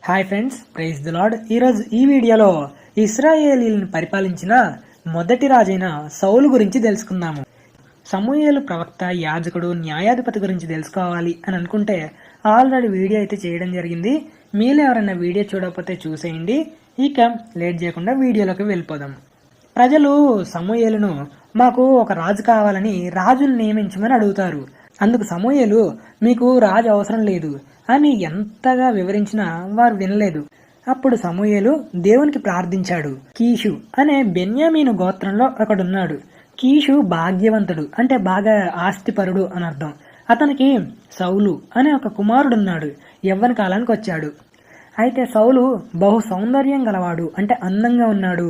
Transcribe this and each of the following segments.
Hi friends, praise the lord. ఈరోజు ఈ వీడియోలో ఇశ్రాయేలీలను పరిపాలించిన మొదటి రాజైన సౌలు గురించి తెలుసుకుందాము. సమూయేలు ప్రవక్త, యాజకుడు, న్యాయాధిపతి గురించి తెలుసుకోవాలి అని అనుకుంటే ఆల్రెడీ వీడియో అయితే చేయడం జరిగింది. మీలో ఎవరైనా వీడియో చూడకపోతే చూసేయండి. ఇక లేట్ చేయకుండా వీడియోలోకి వెళ్ళిపోదాం. ప్రజలు సమూయేలును మాకు ఒక రాజు కావాలని రాజును నియమించమని అడుగుతారు. అందుకు సమూయేలు మీకు రాజు అవసరం లేదు అని ఎంతగా వివరించినా వారు వినలేదు. అప్పుడు సమూయేలు దేవునికి ప్రార్థించాడు. కీషు అనే బెన్యామీను గోత్రంలో ఒకడున్నాడు. కీషు భాగ్యవంతుడు, అంటే బాగా ఆస్తిపరుడు అని అర్థం. అతనికి సౌలు అనే ఒక కుమారుడున్నాడు. యవ్వన కాలానికి వచ్చాడు. అయితే సౌలు బహు సౌందర్యం గలవాడు, అంటే అందంగా ఉన్నాడు.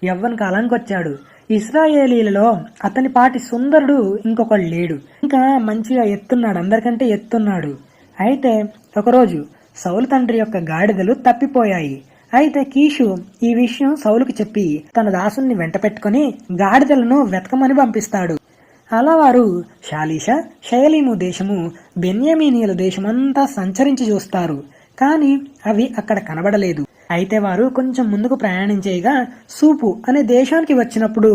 యవ్వన కాలానికి వచ్చాడు. ఇశ్రాయేలీలలో అతని పాటి సుందరుడు ఇంకొకడు లేడు. ఇంకా మంచిగా ఎత్తున్నాడు, అందరికంటే ఎత్తున్నాడు. అయితే ఒకరోజు సౌలు తండ్రి యొక్క గాడిదలు తప్పిపోయాయి. అయితే కీషు ఈ విషయం సౌలుకు చెప్పి తన దాసుల్ని వెంట పెట్టుకుని గాడిదలను వెతకమని పంపిస్తాడు. అలా వారు షాలీష, షయలీము దేశము, బెన్యామీనీయుల దేశమంతా సంచరించి చూస్తారు. కానీ అవి అక్కడ కనబడలేదు. అయితే వారు కొంచెం ముందుకు ప్రయాణించేయగా సూపు అనే దేశానికి వచ్చినప్పుడు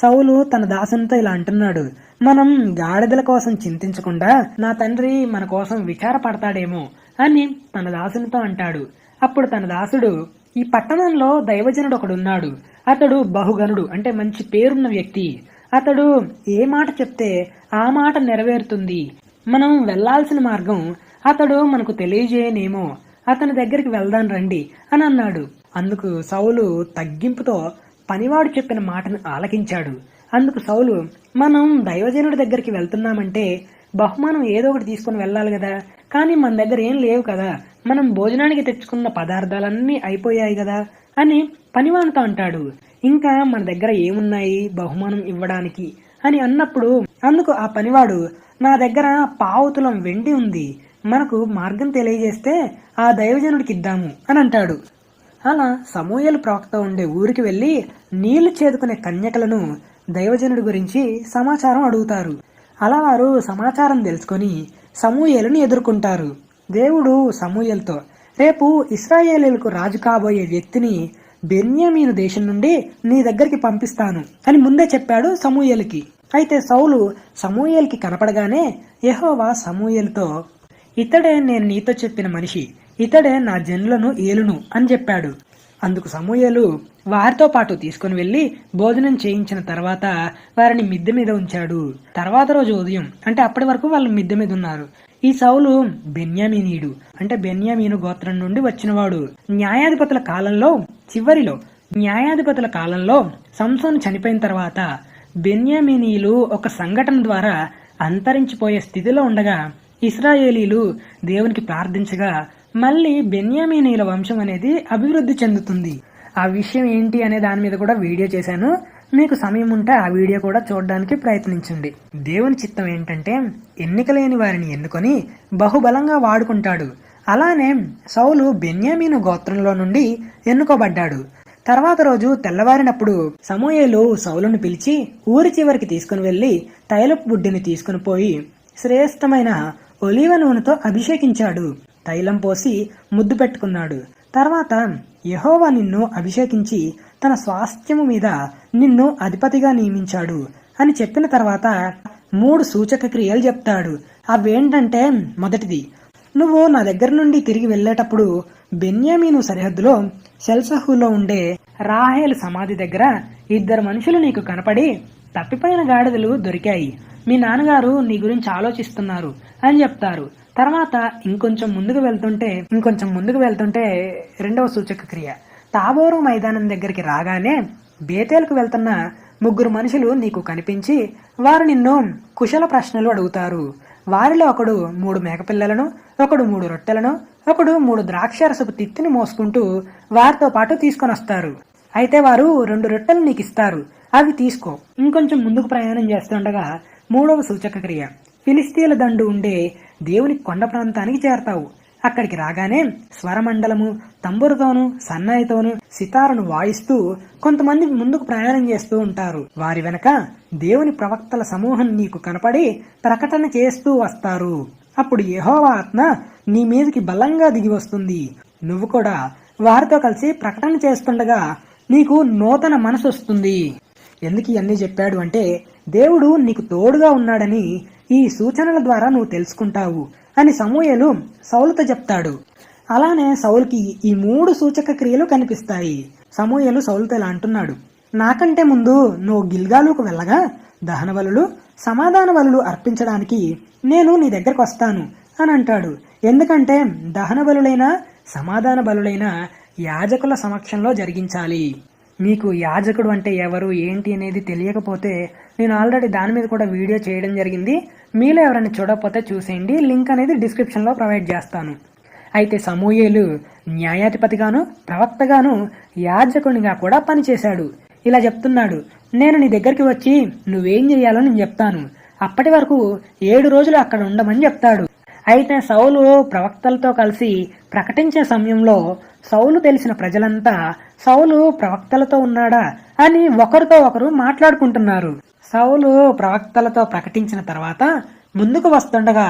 సౌలు తన దాసునితో ఇలా అంటున్నాడు, మనం గాడిదల కోసం చింతించకుండా నా తండ్రి మన కోసం విచారపడతాడేమో అని తన దాసునితో అంటాడు. అప్పుడు తన దాసుడు, ఈ పట్టణంలో దైవజనుడు ఒకడున్నాడు. అతడు బహుగనుడు, అంటే మంచి పేరున్న వ్యక్తి. అతడు ఏ మాట చెప్తే ఆ మాట నెరవేరుతుంది. మనం వెళ్లాల్సిన మార్గం అతడు మనకు తెలియజేయనేమో. అతని దగ్గరికి వెళ్దాం రండి అని అన్నాడు. అందుకు సౌలు తగ్గింపుతో పనివాడు చెప్పిన మాటను ఆలకించాడు. అందుకు సౌలు, మనం దైవజనుడి దగ్గరికి వెళ్తున్నామంటే బహుమానం ఏదో ఒకటి తీసుకుని వెళ్ళాలి కదా, కానీ మన దగ్గర ఏం లేవు కదా, మనం భోజనానికి తెచ్చుకున్న పదార్థాలన్నీ అయిపోయాయి కదా అని పనివానితో అంటాడు. ఇంకా మన దగ్గర ఏమున్నాయి బహుమానం ఇవ్వడానికి అని అన్నప్పుడు అందుకు ఆ పనివాడు, నా దగ్గర పావుతులం వెండి ఉంది, మనకు మార్గం తెలియజేస్తే ఆ దైవజనుడికి ఇద్దాము అని అంటాడు. అలా సమూయేలు ప్రవక్త ఉండే ఊరికి వెళ్లి నీళ్లు చేదుకునే కన్యకలను దైవజనుడి గురించి సమాచారం అడుగుతారు. అలా వారు సమాచారం తెలుసుకొని సమూయేలుని ఎదుర్కొంటారు. దేవుడు సమూయేలుతో, రేపు ఇశ్రాయేలీలకు రాజు కాబోయే వ్యక్తిని బెన్యామీను దేశం నుండి నీ దగ్గరికి పంపిస్తాను అని ముందే చెప్పాడు సమూయేలుకి. అయితే సౌలు సమూయేలుకి కనపడగానే యెహోవా సమూయేలుతో, ఇతడే నేను నీతో చెప్పిన మనిషి, ఇతడే నా జనులను ఏలును అని చెప్పాడు. అందుకు సమూయేలు వారితో పాటు తీసుకుని వెళ్లి భోజనం చేయించిన తర్వాత వారిని మిద్దె మీద ఉంచాడు. తర్వాత రోజు ఉదయం, అంటే అప్పటి వరకు వాళ్ళు మిద్దె మీద ఉన్నారు. ఈ సౌలు బెన్యామీనీయుడు, అంటే బెన్యామీను గోత్రం నుండి వచ్చినవాడు. న్యాయాధిపతుల కాలంలో సంసోను చనిపోయిన తర్వాత బెన్యామీనీయులు ఒక సంఘటన ద్వారా అంతరించిపోయే స్థితిలో ఉండగా ఇశ్రాయేలీలు దేవునికి ప్రార్థించగా మళ్ళీ బెన్యామీనీయుల వంశం అనేది అభివృద్ధి చెందుతుంది. ఆ విషయం ఏంటి అనే దాని మీద కూడా వీడియో చేశాను. మీకు సమయం ఉంటే ఆ వీడియో కూడా చూడడానికి ప్రయత్నించండి. దేవుని చిత్తం ఏంటంటే ఎన్నికలేని వారిని ఎన్నుకొని బహుబలంగా వాడుకుంటాడు. అలానే సౌలు బెన్యామీను గోత్రంలో నుండి ఎన్నుకోబడ్డాడు. తర్వాత రోజు తెల్లవారినప్పుడు సమూయేలు సౌలును పిలిచి ఊరి చివరికి తీసుకుని వెళ్లి తైలపు బుడ్డిని తీసుకుని పోయి శ్రేష్టమైన ఒలీవ నూనెతో అభిషేకించాడు. తైలం పోసి ముద్దు పెట్టుకున్నాడు. తర్వాత యెహోవా నిన్ను అభిషేకించి తన స్వాస్థ్యము మీద నిన్ను అధిపతిగా నియమించాడు అని చెప్పిన తర్వాత 3 సూచక క్రియలు చెప్తాడు. అవేంటంటే, మొదటిది, నువ్వు నా దగ్గర నుండి తిరిగి వెళ్లేటప్పుడు బెన్యామీను సరిహద్దులో సెల్సహులో ఉండే రాహేలు సమాధి దగ్గర 2 మనుషులు నీకు కనపడి, తప్పిపోయిన గాడిదలు దొరికాయి, మీ నాన్నగారు నీ గురించి ఆలోచిస్తున్నారు అని చెప్తారు. తర్వాత ఇంకొంచెం ముందుకు వెళ్తుంటే 2వ సూచక క్రియ, తాబోరు మైదానం దగ్గరికి రాగానే బేతేలుకు వెళ్తున్న 3 మనుషులు నీకు కనిపించి వారు నిన్ను కుశల ప్రశ్నలు అడుగుతారు. వారిలో ఒకడు 3 మేకపిల్లలను, ఒకడు 3 రొట్టెలను, ఒకడు 3 ద్రాక్షారసపు తిత్తిని మోసుకుంటూ వారితో పాటు తీసుకొని వస్తారు. అయితే వారు 2 రొట్టెలు నీకు ఇస్తారు, అవి తీసుకో. ఇంకొంచెం ముందుకు ప్రయాణం చేస్తుండగా 3వ సూచక క్రియ, ఫిలిస్తీన్ల దండు ఉండే దేవుని కొండ ప్రాంతానికి చేరతావు. అక్కడికి రాగానే స్వరమండలము, తంబురుతోను, సన్నాయితోను, సితారును వాయిస్తూ కొంతమంది ముందుకు ప్రయాణం చేస్తూ ఉంటారు. వారి వెనక దేవుని ప్రవక్తల సమూహం నీకు కనపడి ప్రకటన చేస్తూ వస్తారు. అప్పుడు యెహోవా ఆత్మ నీ మీదకి బలంగా దిగి వస్తుంది. నువ్వు కూడా వారితో కలిసి ప్రకటన చేస్తుండగా నీకు నూతన మనసు వస్తుంది. ఎందుకు ఇవన్నీ చెప్పాడు అంటే దేవుడు నీకు తోడుగా ఉన్నాడని ఈ సూచనల ద్వారా నువ్వు తెలుసుకుంటావు అని సమూయేలు సౌలుతో చెప్తాడు. అలానే సౌలుకి ఈ 3 సూచక క్రియలు కనిపిస్తాయి. సమూయేలు సౌలుతో ఇలా అంటున్నాడు, నాకంటే ముందు నువ్వు గిల్గాలుకు వెళ్ళగా దహన బలులు సమాధాన బలులు అర్పించడానికి నేను నీ దగ్గరకు వస్తాను అని అంటాడు. ఎందుకంటే దహన బలులైన సమాధాన బలులైన యాజకుల సమక్షంలో జరిగించాలి. మీకు యాజకుడు అంటే ఎవరు ఏంటి అనేది తెలియకపోతే నేను ఆల్రెడీ దాని మీద కూడా వీడియో చేయడం జరిగింది. మీలో ఎవరైనా చూడకపోతే చూసేయండి, లింక్ అనేది డిస్క్రిప్షన్లో ప్రొవైడ్ చేస్తాను. అయితే సమూయేలు న్యాయాధిపతిగాను ప్రవక్తగాను యాజకునిగా కూడా పనిచేశాడు. ఇలా చెప్తున్నాడు, నేను నీ దగ్గరికి వచ్చి నువ్వేం చేయాలో నేను చెప్తాను, అప్పటి వరకు 7 రోజులు అక్కడ ఉండమని చెప్తాడు. అయితే సౌలు ప్రవక్తలతో కలిసి ప్రకటించే సమయంలో సౌలు తెలిసిన ప్రజలంతా సౌలు ప్రవక్తలతో ఉన్నాడా అని ఒకరితో ఒకరు మాట్లాడుకుంటున్నారు. సౌలు ప్రవక్తలతో ప్రకటించిన తర్వాత ముందుకు వస్తుండగా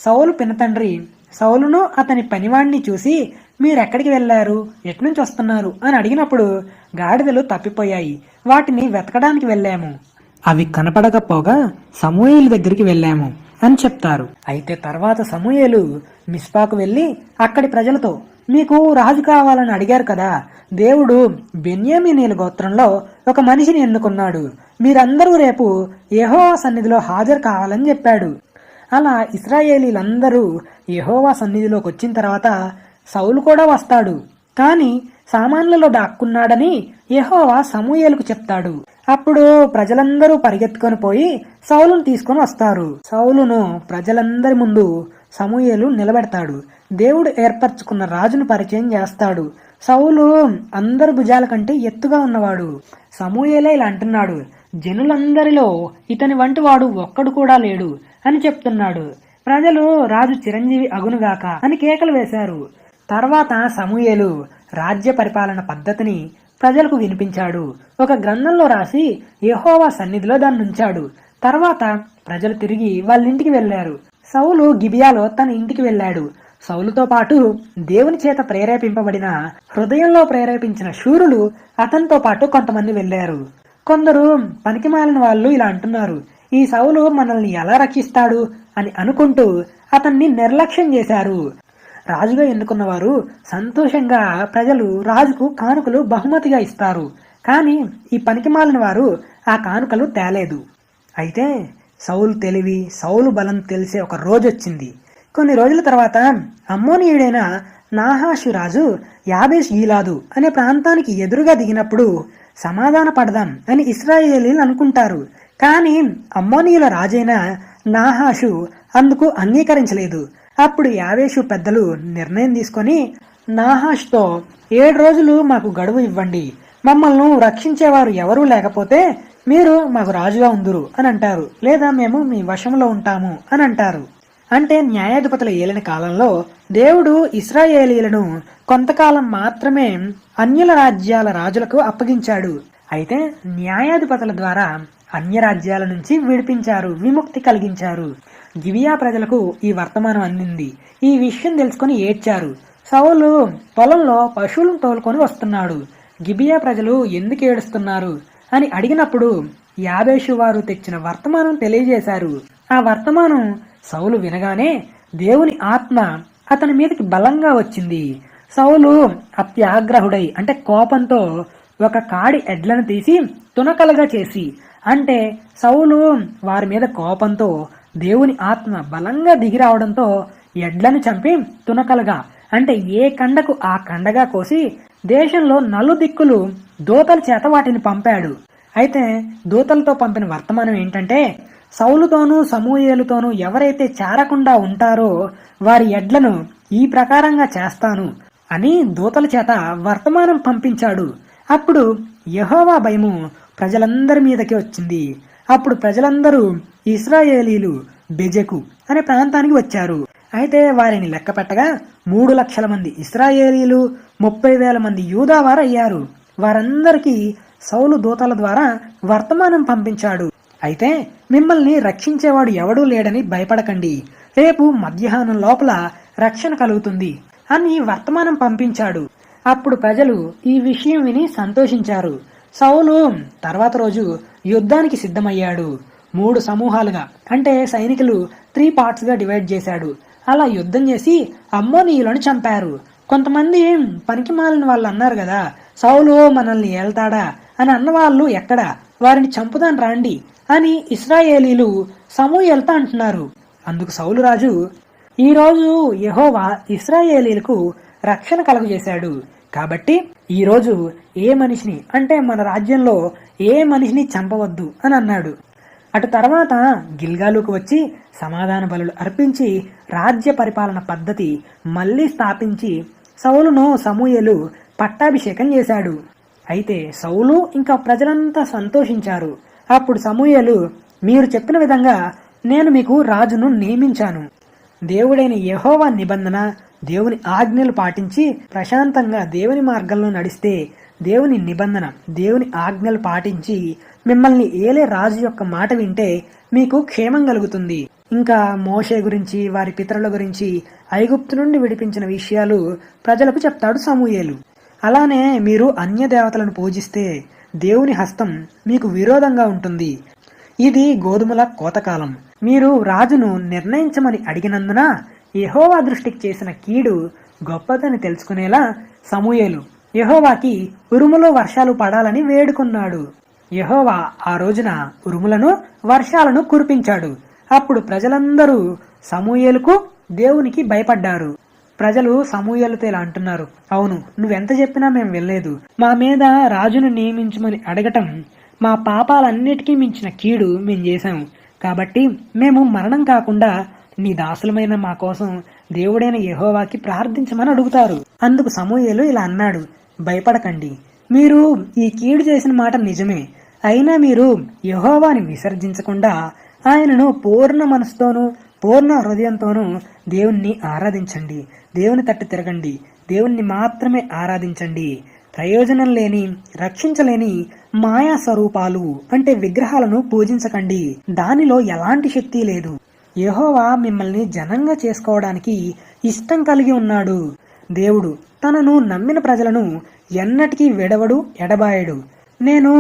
సౌలు పినతండ్రి సౌలును అతని పనివాణ్ణి చూసి మీరెక్కడికి వెళ్లారు, ఎట్నుంచి వస్తున్నారు అని అడిగినప్పుడు గాడిదలు తప్పిపోయాయి, వాటిని వెతకడానికి వెళ్ళాము, అవి కనపడకపోగా సమూయేలు దగ్గరికి వెళ్ళాము అని చెప్తారు. అయితే తర్వాత సమూయేలు మిస్పాకు వెళ్లి అక్కడి ప్రజలతో మీకు రాజు కావాలని అడిగారు కదా, దేవుడు బెన్యామీనీయుల గోత్రంలో ఒక మనిషిని ఎన్నుకున్నాడు, మీరందరూ రేపు యెహోవా సన్నిధిలో హాజరు కావాలని చెప్పాడు. అలా ఇశ్రాయేలీలందరూ యెహోవా సన్నిధిలోకి వచ్చిన తర్వాత సౌలు కూడా వస్తాడు. కానీ సామాన్లలో దాక్కున్నాడని యెహోవా సమూయేలుకు చెప్తాడు. అప్పుడు ప్రజలందరూ పరిగెత్తుకొని పోయి సౌలును తీసుకొని వస్తారు. సౌలును ప్రజలందరి ముందు సమూయేలు నిలబెడతాడు. దేవుడు ఏర్పరచుకున్న రాజును పరిచయం చేస్తాడు. సౌలు అందరి భుజాల కంటే ఎత్తుగా ఉన్నవాడు. సమూయేలే ఇలా అంటున్నాడు, జనులందరిలో ఇతని వంటి వాడు ఒక్కడు కూడా లేడు అని చెప్తున్నాడు. ప్రజలు రాజు చిరంజీవి అగునుగాక అని కేకలు వేశారు. తర్వాత సమూయేలు రాజ్య పరిపాలన పద్ధతిని ప్రజలకు వినిపించాడు. ఒక గ్రంథంలో రాసి యెహోవా సన్నిధిలో దాన్ని ఉంచాడు. తర్వాత ప్రజలు తిరిగి వాళ్ళ ఇంటికి వెళ్లారు. సౌలు గిబియాలో తన ఇంటికి వెళ్ళాడు. సౌలుతో పాటు దేవుని చేత ప్రేరేపింపబడిన హృదయంలో ప్రేరేపించిన శూరులు అతనితో పాటు కొంతమంది వెళ్లారు. కొందరు పనికిమాలిన వాళ్ళు ఇలా అంటున్నారు, ఈ సౌలు మనల్ని ఎలా రక్షిస్తాడు అని అనుకుంటూ అతన్ని నిర్లక్ష్యం చేశారు. రాజుగా ఎన్నుకున్న వారు సంతోషంగా ప్రజలు రాజుకు కానుకలు బహుమతిగా ఇస్తారు. కానీ ఈ పనికిమాలిన వారు ఆ కానుకలు తేలేదు. అయితే సౌలు తెలివి సౌలు బలం తెలిసే ఒక రోజు వచ్చింది. కొన్ని రోజుల తర్వాత అమ్మోనీయుడైన నాహాషు రాజు యాబేష్ గీలాదు అనే ప్రాంతానికి ఎదురుగా దిగినప్పుడు సమాధాన పడదాం అని ఇశ్రాయేలీలు అనుకుంటారు. కానీ అమ్మోనీయుల రాజైన నాహాషు అందుకు అంగీకరించలేదు. అప్పుడు యాబేషు పెద్దలు నిర్ణయం తీసుకొని నాహాష్తో 7 రోజులు మాకు గడువు ఇవ్వండి, మమ్మల్ని రక్షించేవారు ఎవరూ లేకపోతే మీరు మాకు రాజుగా ఉందురు అని అంటారు, లేదా మేము మీ వశంలో ఉంటాము అని అంటారు. అంటే న్యాయాధిపతుల ఏలిన కాలంలో దేవుడు ఇశ్రాయేలీలను కొంతకాలం మాత్రమే అన్యుల రాజ్యాల రాజులకు అప్పగించాడు. అయితే న్యాయాధిపతుల ద్వారా అన్య రాజ్యాల నుంచి విడిపించారు, విముక్తి కలిగించారు. గిబియా ప్రజలకు ఈ వర్తమానం అందింది. ఈ విషయం తెలుసుకుని ఏడ్చారు. సౌలు పొలంలో పశువులను తోలుకొని వస్తున్నాడు. గిబియా ప్రజలు ఎందుకు ఏడుస్తున్నారు అని అడిగినప్పుడు యాబేషు వారు తెచ్చిన వర్తమానం తెలియజేశారు. ఆ వర్తమానం సౌలు వినగానే దేవుని ఆత్మ అతని మీదకి బలంగా వచ్చింది. సౌలు అత్యాగ్రహుడై అంటే కోపంతో ఒక కాడి ఎడ్లను తీసి తునకలుగా చేసి, అంటే సౌలు వారి మీద కోపంతో దేవుని ఆత్మ బలంగా దిగి రావడంతో ఎడ్లను చంపి తునకలుగా అంటే ఏ కండకు ఆ కండగా కోసి దేశంలో నలుదిక్కులు దూతల చేత వాటిని పంపాడు. అయితే దూతలతో పంపిన వర్తమానం ఏంటంటే సౌలుతోనూ సమూయేలుతోనూ ఎవరైతే చేరకుండా ఉంటారో వారి ఎడ్లను ఈ ప్రకారంగా చేస్తాను అని దూతల చేత వర్తమానం పంపించాడు. అప్పుడు యెహోవా భయము ప్రజలందరి మీదకి వచ్చింది. అప్పుడు ప్రజలందరూ ఇశ్రాయేలీలు బెజెకు అనే ప్రాంతానికి వచ్చారు. అయితే వారిని లెక్క పెట్టగా 3 లక్షల మంది ఇశ్రాయేలీలు 30,000 మంది యూదావారు అయ్యారు. వారందరికీ సౌలు దూతల ద్వారా వర్తమానం పంపించాడు. అయితే మిమ్మల్ని రక్షించేవాడు ఎవడూ లేడని భయపడకండి, రేపు మధ్యాహ్నం లోపల రక్షణ కలుగుతుంది అని వర్తమానం పంపించాడు. అప్పుడు ప్రజలు ఈ విషయం విని సంతోషించారు. సౌలు తర్వాత రోజు యుద్ధానికి సిద్ధమయ్యాడు. 3 సమూహాలుగా, అంటే సైనికులు 3 పార్ట్స్ గా డివైడ్ చేశాడు. అలా యుద్ధం చేసి అమ్మోనీయులను చంపారు. కొంతమంది పనికిమాలిన వాళ్ళు అన్నారు కదా, సౌలు మనల్ని ఏల్తాడా అని అన్నవాళ్ళు ఎక్కడ, వారిని చంపుదాం రాండి అని ఇశ్రాయేలీలు సమూయేలుతో అంటున్నారు. అందుకు సౌలు రాజు, ఈ రోజు యెహోవా ఇశ్రాయేలీలకు రక్షణ కలుగజేశాడు, కాబట్టి ఈ రోజు ఏ మనిషిని, అంటే మన రాజ్యంలో ఏ మనిషిని చంపవద్దు అని అన్నాడు. అటు తర్వాత గిల్గాలుకు వచ్చి సమాధాన బలులు అర్పించి రాజ్య పరిపాలన పద్ధతి మళ్లీ స్థాపించి సౌలును సమూయేలు పట్టాభిషేకం చేశాడు. అయితే సౌలు ఇంకా ప్రజలంతా సంతోషించారు. అప్పుడు సమూయేలు, మీరు చెప్పిన విధంగా నేను మీకు రాజును నియమించాను. దేవుడైన యెహోవా నిబంధన, దేవుని ఆజ్ఞలు పాటించి ప్రశాంతంగా దేవుని మార్గంలో నడిస్తే, దేవుని నిబంధన, దేవుని ఆజ్ఞలు పాటించి మిమ్మల్ని ఏలే రాజు యొక్క మాట వింటే మీకు క్షేమం కలుగుతుంది. ఇంకా మోషే గురించి, వారి పితరుల గురించి, ఐగుప్తు నుండి విడిపించిన విషయాలు ప్రజలకు చెప్తాడు సమూయేలు. అలానే మీరు అన్య దేవతలను పూజిస్తే దేవుని హస్తం మీకు విరోధంగా ఉంటుంది. ఇది గోధుమల కోతకాలం. మీరు రాజును నిర్ణయించమని అడిగినందున యెహోవా దృష్టికి చేసిన కీడు గొప్పదని తెలుసుకునేలా సమూయేలు యెహోవాకి ఉరుములు వర్షాలు పడాలని వేడుకున్నాడు. యెహోవా ఆ రోజున ఉరుములను వర్షాలను కురిపించాడు. అప్పుడు ప్రజలందరూ సమూయేలుకు దేవునికి భయపడ్డారు. ప్రజలు సమూయేలుతో ఇలా అంటున్నారు, అవును, నువ్వెంత చెప్పినా మేము వెళ్ళలేదు. మా మీద రాజును నియమించమని అడగటం మా పాపాలన్నిటికీ మించిన కీడు మేం చేశాం. కాబట్టి మేము మరణం కాకుండా నీ దాసులమైన మా కోసం దేవుడైన యెహోవాకి ప్రార్థించమని అడుగుతారు. అందుకు సమూయేలు ఇలా అన్నాడు, భయపడకండి, మీరు ఈ కీడు చేసిన మాట నిజమే. అయినా మీరు యెహోవాని విసర్జించకుండా ఆయనను పూర్ణ మనసుతోనూ పూర్ణ హృదయంతోనూ దేవుణ్ణి ఆరాధించండి. దేవుని తట్టు తిరగండి, దేవుణ్ణి మాత్రమే ఆరాధించండి. ప్రయోజనం లేని, రక్షించలేని మాయా స్వరూపాలు అంటే విగ్రహాలను పూజించకండి. దానిలో ఎలాంటి శక్తి లేదు. యెహోవా మిమ్మల్ని జనంగా చేసుకోవడానికి ఇష్టం కలిగి ఉన్నాడు. దేవుడు తనను నమ్మిన ప్రజలను ఎన్నటికీ విడవడు, ఎడబాయడు. నేను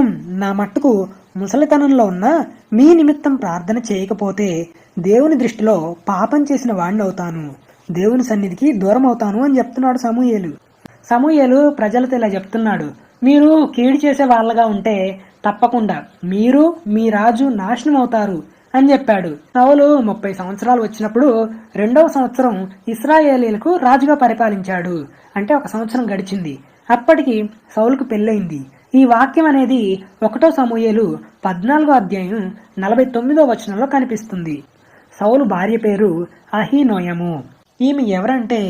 నా మట్టుకు ముసలితనంలో ఉన్న మీ నిమిత్తం ప్రార్థన చేయకపోతే దేవుని దృష్టిలో పాపం చేసిన వాడిని అవుతాను, దేవుని సన్నిధికి దూరం అవుతాను అని చెప్తున్నాడు సమూయేలు. సమూయేలు ప్రజలతో ఇలా చెప్తున్నాడు, మీరు కీడు చేసే వాళ్ళగా ఉంటే తప్పకుండా మీరు, మీ రాజు నాశనం అవుతారు అని చెప్పాడు. సౌలు 30 సంవత్సరాలు వచ్చినప్పుడు 2వ సంవత్సరం ఇశ్రాయేలీలకు రాజుగా పరిపాలించాడు. అంటే 1 సంవత్సరం గడిచింది. అప్పటికి సౌలుకు పెళ్ళయింది. ఈ వాక్యం అనేది 1వ సమూయేలు 14వ అధ్యాయం 49వ వచనంలో కనిపిస్తుంది. సౌలు భార్య పేరు అహీనోయము. ఈమె ఎవరంటే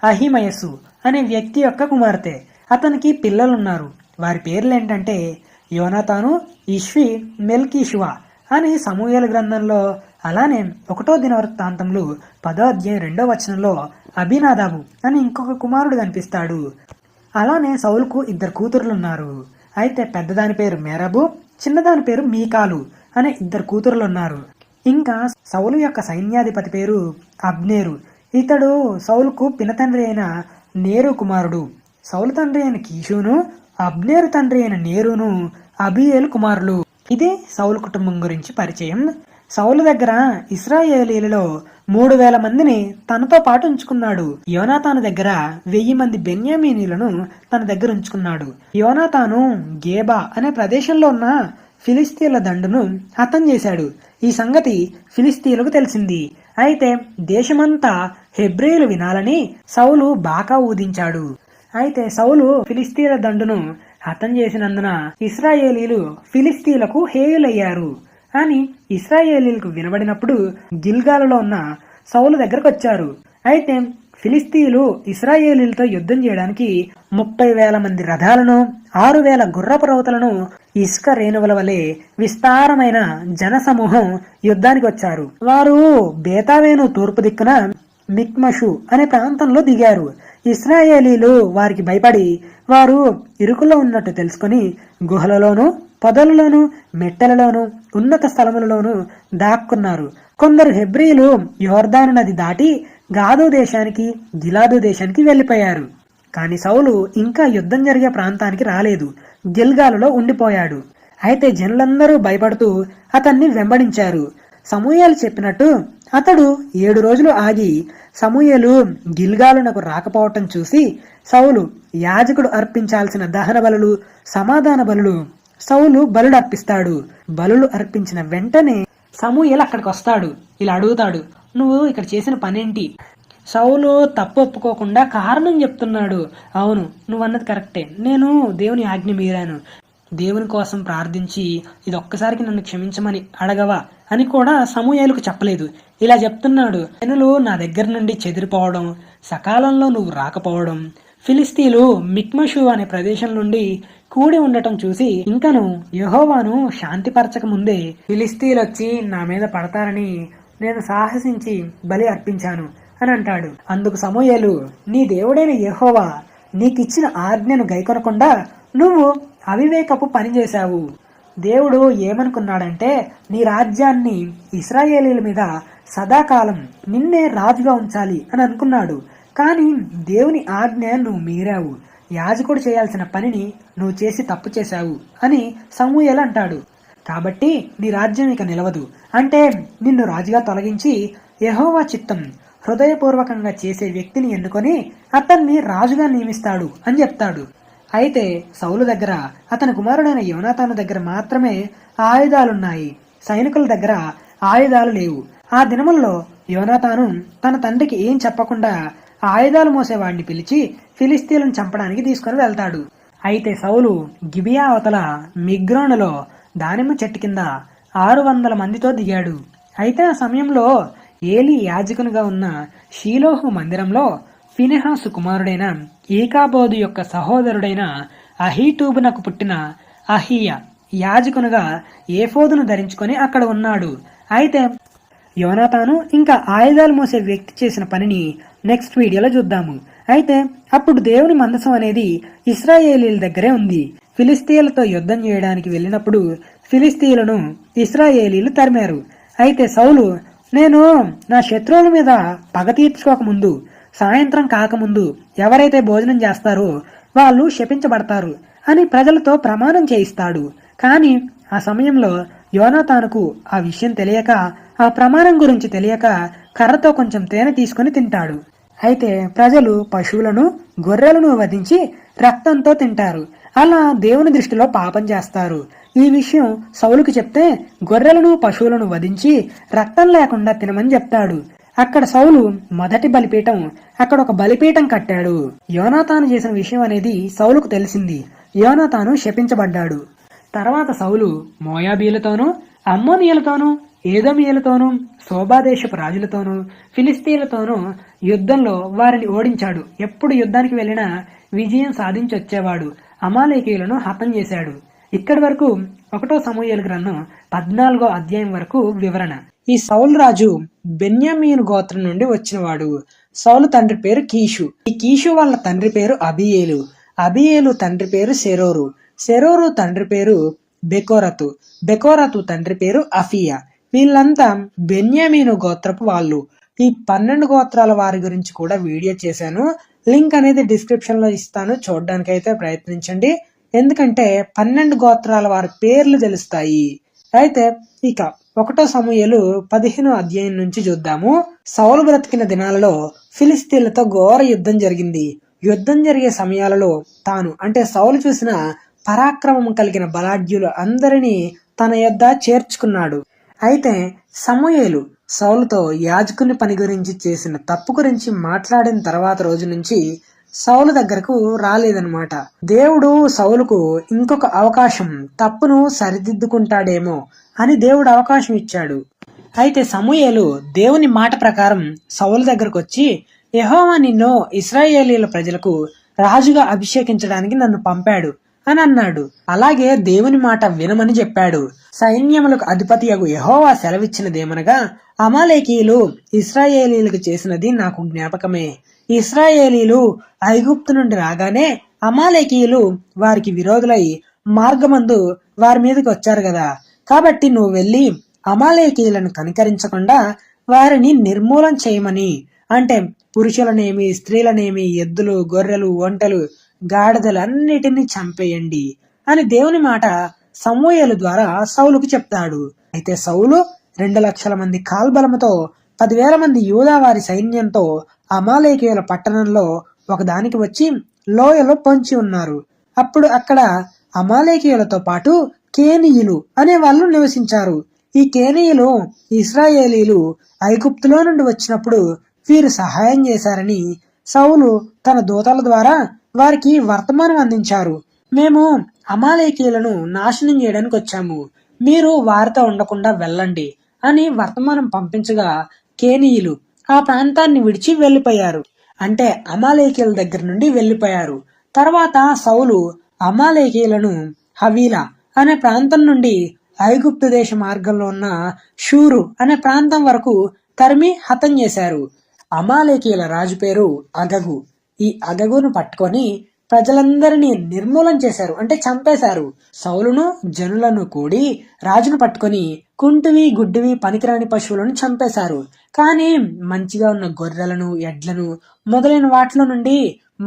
అహిమయసు అనే వ్యక్తి యొక్క కుమార్తె. అతనికి పిల్లలున్నారు. వారి పేర్లేంటంటే యోనాతాను, ఇష్వి, మెల్కీషువ అని సమూయేలు గ్రంథంలో, అలానే 1వ దినవృత్తాంతంలో 10వ అధ్యాయం 2వ వచనంలో అభినాదాబు అని ఇంకొక కుమారుడు కనిపిస్తాడు. అలానే సౌలుకు 2 కూతురులున్నారు. అయితే పెద్దదాని పేరు మేరబు, చిన్నదాని పేరు మీకాలు అనే 2 కూతురులున్నారు. ఇంకా సౌలు యొక్క సైన్యాధిపతి పేరు అబ్నేరు. ఇతడు సౌలుకు పినతండ్రి అయిన నేరు కుమారుడు. సౌలు తండ్రి అయిన కీషును, అబ్నేరు తండ్రి అయిన నేరును అబీయేలు కుమారులు. ఇదే సౌలు కుటుంబం గురించి పరిచయం. సౌలు దగ్గర ఇశ్రాయేలీలలో 3000 మందిని తనతో పాటు ఉంచుకున్నాడు. యోనాతాను దగ్గర 1000 మంది బెన్యామీనీలను తన దగ్గర ఉంచుకున్నాడు. యోనాతాను గేబా అనే ప్రదేశంలో ఉన్న ఫిలిస్తీన్ల దండును హతం చేశాడు. ఈ సంగతి ఫిలిస్తీన్లకు తెలిసింది. అయితే దేశమంతా హెబ్రేయులు వినాలని సౌలు బాకా ఊదించాడు. అయితే సౌలు ఫిలిస్తీన్ల దండును హతం చేసినందున ఇశ్రాయేలీలు ఫిలిస్తీన్లకు హేయులయ్యారు అని ఇశ్రాయేలీలకు వినబడినప్పుడు గిల్గాలులో ఉన్న సౌలు దగ్గరకు వచ్చారు. అయితే ఫిలిస్తీన్లు ఇశ్రాయేలీలతో యుద్ధం చేయడానికి 30,000 మంది రథాలను, 6,000 గుర్రపు రౌతులను, ఇసుక రేణువుల వలె విస్తారమైన జనసమూహం యుద్ధానికి వచ్చారు. వారు బేతావేను తూర్పు దిక్కున మిక్మషు అనే ప్రాంతంలో దిగారు. ఇశ్రాయేలీలు వారికి భయపడి వారు ఇరుకులో ఉన్నట్టు తెలుసుకుని గుహలలోనూ పొదలలోను మెట్టెలలోను ఉన్నత స్థలములలోను దాక్కున్నారు. కొందరు హెబ్రీలు యోర్దాను నది దాటి గాదు దేశానికి గిలాదు దేశానికి వెళ్లిపోయారు. కాని సౌలు ఇంకా యుద్ధం జరిగే ప్రాంతానికి రాలేదు. గిల్గాలులో ఉండిపోయాడు. అయితే జనులందరూ భయపడుతూ అతన్ని వెంబడించారు. సమూయేలు చెప్పినట్టు అతడు 7 రోజులు ఆగి సమూయేలు గిల్గాలునకు రాకపోవటం చూసి సౌలు యాజకుడు అర్పించాల్సిన దహన బలులు సమాధాన బలులు సౌలు బలులు అర్పిస్తాడు. బలులు అర్పించిన వెంటనే సమూయేలు అక్కడికి వస్తాడు. ఇలా అడుగుతాడు, నువ్వు ఇక్కడ చేసిన పనేంటి? సౌలు తప్పు ఒప్పుకోకుండా కారణం చెప్తున్నాడు. అవును, నువ్వన్నది కరెక్టే, నేను దేవుని ఆజ్ఞ మీరాను. దేవుని కోసం ప్రార్థించి ఇది ఒక్కసారికి నన్ను క్షమించమని అడగవా అని కూడా సమూయేలుకు చెప్పలేదు. ఇలా చెప్తున్నాడు, జనులు నా దగ్గర నుండి చెదిరిపోవడం, సకాలంలో నువ్వు రాకపోవడం, ఫిలిస్తీన్లు మిక్మషు అనే ప్రదేశం నుండి కూడి ఉండటం చూసి ఇంకను యెహోవాను శాంతిపరచక ముందే ఫిలిస్తీన్లు వచ్చి నా మీద పడతారని నేను సాహసించి బలి అర్పించాను అని అంటాడు. అందుకు సమూయేలు, నీ దేవుడైన యెహోవా నీకిచ్చిన ఆజ్ఞను గైకొనకుండా నువ్వు అవివేకపు పని చేశావు. దేవుడు ఏమనుకున్నాడంటే నీ రాజ్యాన్ని ఇశ్రాయేలీల మీద సదాకాలం నిన్నే రాజుగా ఉంచాలి అని అనుకున్నాడు. కానీ దేవుని ఆజ్ఞ నువ్వు మీరావు. యాజకుడు చేయాల్సిన పనిని నువ్వు చేసి తప్పు చేశావు అని సమూయేలు అంటాడు. కాబట్టి నీ రాజ్యం ఇక నిలవదు. అంటే నిన్ను రాజుగా తొలగించి యెహోవా చిత్తం హృదయపూర్వకంగా చేసే వ్యక్తిని ఎన్నుకొని అతన్ని రాజుగా నియమిస్తాడు అని చెప్తాడు. అయితే సౌలు దగ్గర అతని కుమారుడైన యోనాతాను దగ్గర మాత్రమే ఆయుధాలున్నాయి. సైనికుల దగ్గర ఆయుధాలు లేవు. ఆ దినముల్లో యోనాతాను తన తండ్రికి ఏం చెప్పకుండా ఆయుధాలు మోసేవాడిని పిలిచి ఫిలిస్తీన్లను చంపడానికి తీసుకుని వెళ్తాడు. అయితే సౌలు గిబియా అవతల మిగ్రోనులో దానిమ్మ చెట్టు కింద 600 మందితో దిగాడు. అయితే ఆ సమయంలో ఏలీ యాజకునిగా ఉన్న షీలోహు మందిరంలో ఫినెహాసు కుమారుడైన ఈకాబోదు యొక్క సహోదరుడైన అహీటూబునకు పుట్టిన అహీయ యాజకునిగా ఏఫోదును ధరించుకొని అక్కడ ఉన్నాడు. అయితే యోనాతాను ఇంకా ఆయుధాలు మోసే వ్యక్తి చేసిన పనిని నెక్స్ట్ వీడియోలో చూద్దాము. అయితే అప్పుడు దేవుని మందసం అనేది ఇశ్రాయేలీల దగ్గరే ఉంది. ఫిలిస్తీన్లతో యుద్ధం చేయడానికి వెళ్ళినప్పుడు ఫిలిస్తీన్లను ఇశ్రాయేలీలు తరిమారు. అయితే సౌలు, నేను నా శత్రువుల మీద పగ తీర్చుకోకముందు, సాయంత్రం కాకముందు ఎవరైతే భోజనం చేస్తారో వాళ్ళు శపించబడతారు అని ప్రజలతో ప్రమాణం చేయిస్తాడు. కానీ ఆ సమయంలో యోనాతానుకు ఆ విషయం తెలియక, ఆ ప్రమాణం గురించి తెలియక కర్రతో కొంచెం తేనె తీసుకుని తింటాడు. అయితే ప్రజలు పశువులను గొర్రెలను వధించి రక్తంతో తింటారు. అలా దేవుని దృష్టిలో పాపం చేస్తారు. ఈ విషయం సౌలుకు చెప్తే గొర్రెలను పశువులను వధించి రక్తం లేకుండా తినమని చెప్తాడు. అక్కడ సౌలు మొదటి బలిపీఠం, అక్కడ ఒక బలిపీఠం కట్టాడు. యోనాతాను చేసిన విషయం అనేది సౌలుకు తెలిసింది. యోనాతాను శపించబడ్డాడు. తర్వాత సౌలు మోయాబీలతోనూ అమ్మోనీయులతోనూ ఏదోమీయులతోనూ శోభాదేశపు రాజులతోనూ ఫిలిస్తీన్లతోనూ యుద్ధంలో వారిని ఓడించాడు. ఎప్పుడు యుద్ధానికి వెళ్ళినా విజయం సాధించి వచ్చేవాడు. అమాలేకీయులను హతం చేశాడు. ఇక్కడి వరకు 1 సమూయేలు గ్రంథం 14వ అధ్యాయం వరకు వివరణ. ఈ సౌలు రాజు బెన్యామీను గోత్రం నుండి వచ్చినవాడు. సౌలు తండ్రి పేరు కీషు. ఈ కీషు వాళ్ళ తండ్రి పేరు అబియేలు. అబియేలు తండ్రి పేరు సెరోరు. సెరోరు తండ్రి పేరు బెకోరతు. బెకోరతు తండ్రి పేరు అఫియా. వీళ్ళంతా బెన్యామీను గోత్రపు వాళ్ళు. ఈ 12 గోత్రాల వారి గురించి కూడా వీడియో చేశాను. లింక్ అనేది డిస్క్రిప్షన్ లో ఇస్తాను, చూడడానికైతే ప్రయత్నించండి. ఎందుకంటే 12 గోత్రాల వారి పేర్లు తెలుస్తాయి. అయితే ఇక 1 సమూయేలు 15వ అధ్యాయం నుంచి చూద్దాము. సౌలు బ్రతికిన దినాలలో ఫిలిస్తీన్లతో ఘోర యుద్ధం జరిగింది. యుద్ధం జరిగే సమయాలలో తాను అంటే సౌలు చూసిన పరాక్రమం కలిగిన బలాఢ్యులు అందరినీ తన యొద్ద చేర్చుకున్నాడు. అయితే సమూయేలు సౌలుతో యాజకుని పని గురించి చేసిన తప్పు గురించి మాట్లాడిన తర్వాత రోజు నుంచి సౌలు దగ్గరకు రాలేదన్నమాట. దేవుడు సౌలుకు ఇంకొక అవకాశం, తప్పును సరిదిద్దుకుంటాడేమో అని దేవుడు అవకాశం ఇచ్చాడు. అయితే సమూయేలు దేవుని మాట ప్రకారం సౌలు దగ్గరకు వచ్చి, యెహోవా నిన్ను ఇశ్రాయేలీల ప్రజలకు రాజుగా అభిషేకించడానికి నన్ను పంపాడు అని అన్నాడు. అలాగే దేవుని మాట వినమని చెప్పాడు. సైన్యములకు అధిపతియగు యెహోవా సెలవిచ్చినదేమనగా, అమాలేకీయులు ఇశ్రాయేలీలకు చేసినది నాకు జ్ఞాపకమే. ఇశ్రాయేలీలు ఐగుప్తు నుండి రాగానే అమాలేకీయులు వారికి విరోధులై మార్గమందు వారి మీదకి వచ్చారు కదా, కాబట్టి నువ్వు వెళ్ళి అమాలేకీయులను కనికరించకుండా వారిని నిర్మూలన చేయమని, అంటే పురుషులనేమి స్త్రీలనేమి ఎద్దులు గొర్రెలు ఒంటెలు గాడిదలన్నిటినీ చంపేయండి అని దేవుని మాట సమూయేలు ద్వారా సౌలుకు చెప్తాడు. అయితే సౌలు 2,00,000 మంది కాల్బలముతో 10,000 మంది యూదా వారి సైన్యంతో అమాలేకీయుల పట్టణంలో ఒకదానికి వచ్చి లోయలో పొంచి ఉన్నారు. అప్పుడు అక్కడ అమాలేకీయులతో పాటు కేనీయులు అనే వాళ్ళు నివసించారు. ఈ కేనీయులు ఇశ్రాయేలీలు ఐగుప్తులో నుండి వచ్చినప్పుడు వీరు సహాయం చేశారని సౌలు తన దూతల ద్వారా వారికి వర్తమానం అందించారు. మేము అమాలేకీయులను నాశనం చేయడానికి వచ్చాము, మీరు వారితో ఉండకుండా వెళ్ళండి అని వర్తమానం పంపించగా కేనీయులు ఆ ప్రాంతాన్ని విడిచి వెళ్లిపోయారు. అంటే అమాలేకీయుల దగ్గర నుండి వెళ్లిపోయారు. తర్వాత సౌలు అమాలేకీయులను హవీలా అనే ప్రాంతం నుండి ఐగుప్తు దేశ మార్గంలో ఉన్న షూరు అనే ప్రాంతం వరకు తరిమి హతం చేశారు. అమాలేకీయుల రాజు పేరు అగగు. ఈ అగగును పట్టుకొని ప్రజలందరినీ నిర్మూలన చేశారు, అంటే చంపేశారు. సౌలును జనులను కూడి రాజును పట్టుకొని కుంటివి గుడ్డివి పనికిరాని పశువులను చంపేశారు. కానీ మంచిగా ఉన్న గొర్రెలను ఎడ్లను మొదలైన వాటిలో నుండి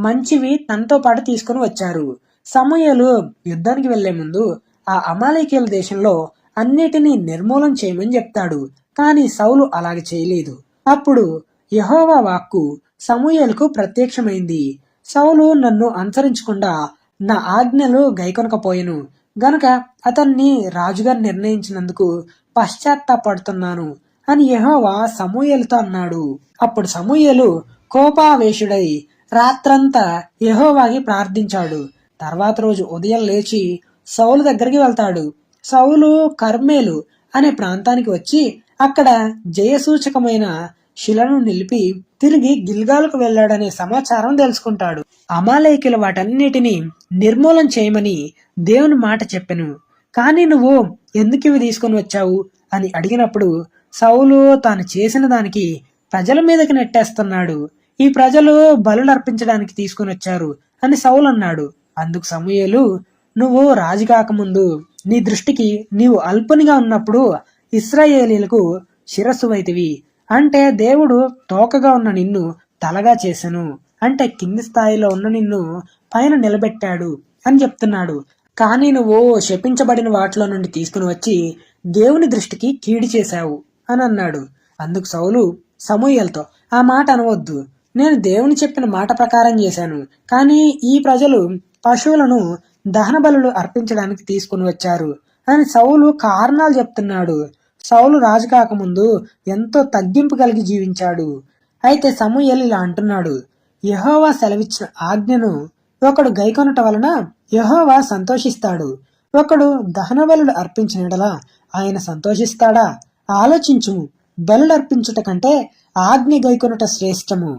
మంచివి తనతో పాటు తీసుకొని వచ్చారు. సమూయేలు యుద్ధానికి వెళ్లే ముందు ఆ అమాలేకీయుల దేశంలో అన్నిటినీ నిర్మూలన చేయమని చెప్తాడు. కానీ సౌలు అలాగ చేయలేదు. అప్పుడు యెహోవా వాక్కు సమూయేలుకు ప్రత్యక్షమైంది. సౌలు నన్ను అనుసరించకుండా నా ఆజ్ఞలు గైకొనకపోయెను గనుక అతన్ని రాజుగా నిర్ణయించినందుకు పశ్చాత్తాపడుతున్నాను అని యెహోవా సమూయేలుతో అన్నాడు. అప్పుడు సమూయేలు కోపావేశుడై రాత్రంతా యెహోవాకి ప్రార్థించాడు. తర్వాత రోజు ఉదయం లేచి సౌలు దగ్గరికి వెళ్తాడు. సౌలు కర్మేలు అనే ప్రాంతానికి వచ్చి అక్కడ జయసూచకమైన శిలను నిలిపి తిరిగి గిల్గాలుకు వెళ్లాడనే సమాచారం తెలుసుకుంటాడు. అమాలేకీయులు వాటన్నిటిని నిర్మూలన చేయమని దేవుని మాట చెప్పెను. కానీ నువ్వు ఎందుకు ఇవి తీసుకొని వచ్చావు అని అడిగినప్పుడు సౌలు తాను చేసిన దానికి ప్రజల మీదకి నెట్టేస్తున్నాడు. ఈ ప్రజలు బలులు అర్పించడానికి తీసుకొని వచ్చారు అని సౌలు అన్నాడు. అందుకు సమూయేలు, నువ్వు రాజు కాకముందు నీ దృష్టికి నీవు అల్పునిగా ఉన్నప్పుడు ఇశ్రాయేలీలకు శిరస్సు వైతివి, అంటే దేవుడు తోకగా ఉన్న నిన్ను తలగా చేసెను, అంటే కింది స్థాయిలో ఉన్న నిన్ను పైన నిలబెట్టాడు అని చెప్తున్నాడు. కానీ నువ్వు శపించబడిన వాటిలో నుండి తీసుకుని వచ్చి దేవుని దృష్టికి కీడి చేశావు అని అన్నాడు. అందుకు సౌలు సమూయేలుతో, ఆ మాట అనవద్దు, నేను దేవుని చెప్పిన మాట ప్రకారం చేశాను. కానీ ఈ ప్రజలు పశువులను దహన బలులు అర్పించడానికి తీసుకుని వచ్చారు అని సౌలు కారణాలు చెప్తున్నాడు. సౌలు రాజు కాకముందు ఎంతో తగ్గింపు కలిగి జీవించాడు. అయితే సమూయేలు ఇలా అంటున్నాడు, యెహోవా సెలవిచ్చిన ఆజ్ఞను ఒకడు గైకొనట వలన యెహోవా సంతోషిస్తాడు. ఒకడు దహన బలులు అర్పించిన యెడల ఆయన సంతోషిస్తాడా? ఆలోచించుము, బలులు అర్పించుట కంటే ఆజ్ఞ గైకొనుట శ్రేష్టము.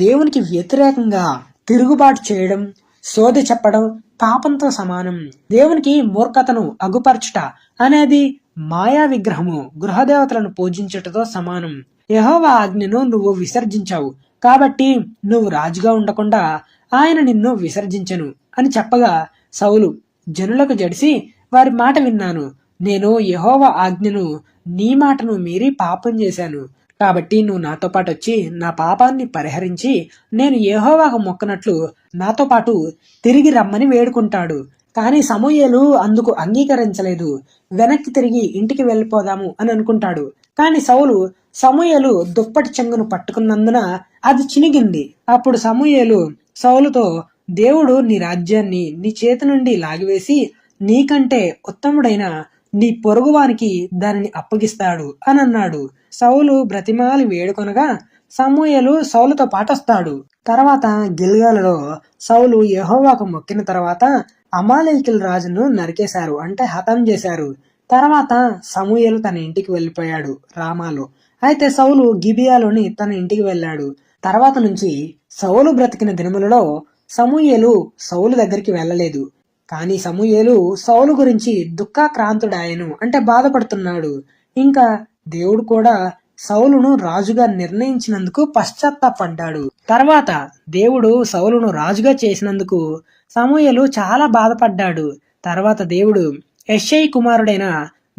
దేవునికి వ్యతిరేకంగా తిరుగుబాటు చేయడం, సోదె చెప్పడం పాపంతో సమానం. దేవునికి మూర్ఖతను అగుపరచుట అనేది మాయా విగ్రహము, గృహదేవతలను పూజించుటతో సమానం. యెహోవా ఆజ్ఞను నువ్వు విసర్జించావు, కాబట్టి నువ్వు రాజుగా ఉండకుండా ఆయన నిన్ను విసర్జించెను అని చెప్పగా సౌలు జనులకు జడిసి వారి మాట విన్నాను. నేను యెహోవా ఆజ్ఞను నీ మాటను మీరి పాపం చేశాను. కాబట్టి నువ్వు నాతో పాటు వచ్చి నా పాపాన్ని పరిహరించి నేను యెహోవాకు మొక్కనట్లు నాతో పాటు తిరిగి రమ్మని వేడుకుంటాడు. కానీ సమూయేలు అందుకు అంగీకరించలేదు. వెనక్కి తిరిగి ఇంటికి వెళ్ళిపోదాము అని అనుకుంటాడు. కానీ సౌలు సమూయేలు దుప్పటి చెంగును పట్టుకున్నందున అది చినిగింది. అప్పుడు సమూయేలు సౌలుతో, దేవుడు నీ రాజ్యాన్ని నీ చేతి నుండి లాగివేసి నీకంటే ఉత్తముడైన నీ పొరుగువానికి దానిని అప్పగిస్తాడు అని అన్నాడు. సౌలు బ్రతిమాలి వేడుకొనగా సమూయేలు సౌలుతో పాటొస్తాడు. తర్వాత గిల్గాలులో సౌలు యెహోవాకు మొక్కిన తర్వాత అమాలేకీయుల రాజును నరికేశారు, అంటే హతం చేశారు. తర్వాత సమూయేలు తన ఇంటికి వెళ్ళిపోయాడు రామాలో. అయితే సౌలు గిబియాలోని తన ఇంటికి వెళ్ళాడు. తర్వాత నుంచి సౌలు బ్రతికిన దినములలో సమూయేలు సౌలు దగ్గరికి వెళ్ళలేదు. కానీ సమూయేలు సౌలు గురించి దుఃఖాక్రాంతుడాయను, అంటే బాధపడుతున్నాడు. ఇంకా దేవుడు కూడా సౌలును రాజుగా నిర్ణయించినందుకు పశ్చాత్తాపడ్డాడు. తర్వాత దేవుడు సౌలును రాజుగా చేసినందుకు సమూయేలు చాలా బాధపడ్డాడు. తర్వాత దేవుడు యెష్షయి కుమారుడైన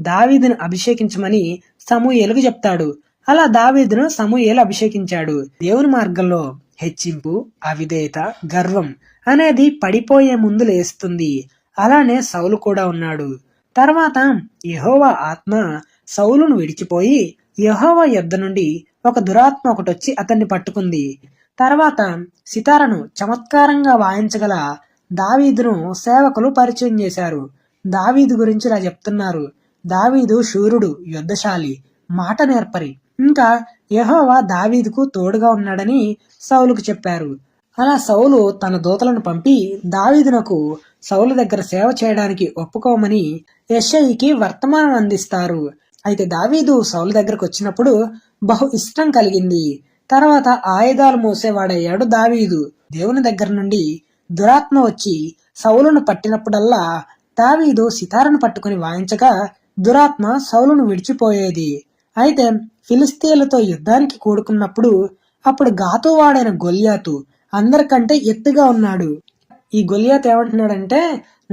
దావీదును అభిషేకించమని సమూయేలుకు చెప్తాడు. అలా దావీదును సమూయేలు అభిషేకించాడు. దేవుని మార్గంలో హెచ్చింపు, అవిధేయత, గర్వం అనేది పడిపోయే ముందు లేస్తుంది. అలానే సౌలు కూడా ఉన్నాడు. తర్వాత యెహోవా ఆత్మ సౌలును విడిచిపోయి యెహోవా యొద్ద నుండి ఒక దురాత్మ ఒకటొచ్చి అతన్ని పట్టుకుంది. తర్వాత సితారను చమత్కారంగా వాయించగల దావీదును సేవకులు పరిచయం చేశారు. దావీదు గురించి ఇలా చెప్తున్నారు: దావీదు శూరుడు, యుద్ధశాలి, మాట నేర్పరి. ఇంకా యెహోవా దావీదుకు తోడుగా ఉన్నాడని సౌలుకు చెప్పారు. అలా సౌలు తన దూతలను పంపి దావీదునకు సౌలు దగ్గర సేవ చేయడానికి ఒప్పుకోమని యెష్షయికి వర్తమానం అందిస్తారు. అయితే దావీదు సౌలు దగ్గరకు వచ్చినప్పుడు బహు ఇష్టం కలిగింది. తర్వాత ఆయుధాలు మోసేవాడయ్యాడు దావీదు. దేవుని దగ్గర నుండి దురాత్మ వచ్చి సౌలును పట్టినప్పుడల్లా దావీదు సితారను పట్టుకుని వాయించగా దురాత్మ సౌలును విడిచిపోయేది. అయితే ఫిలిస్తీయులతో యుద్ధానికి కూడుకున్నప్పుడు అప్పుడు గాతువాడైన గొల్యాతు అందరికంటే ఎత్తుగా ఉన్నాడు. ఈ గొల్యాతు ఏమంటున్నాడంటే,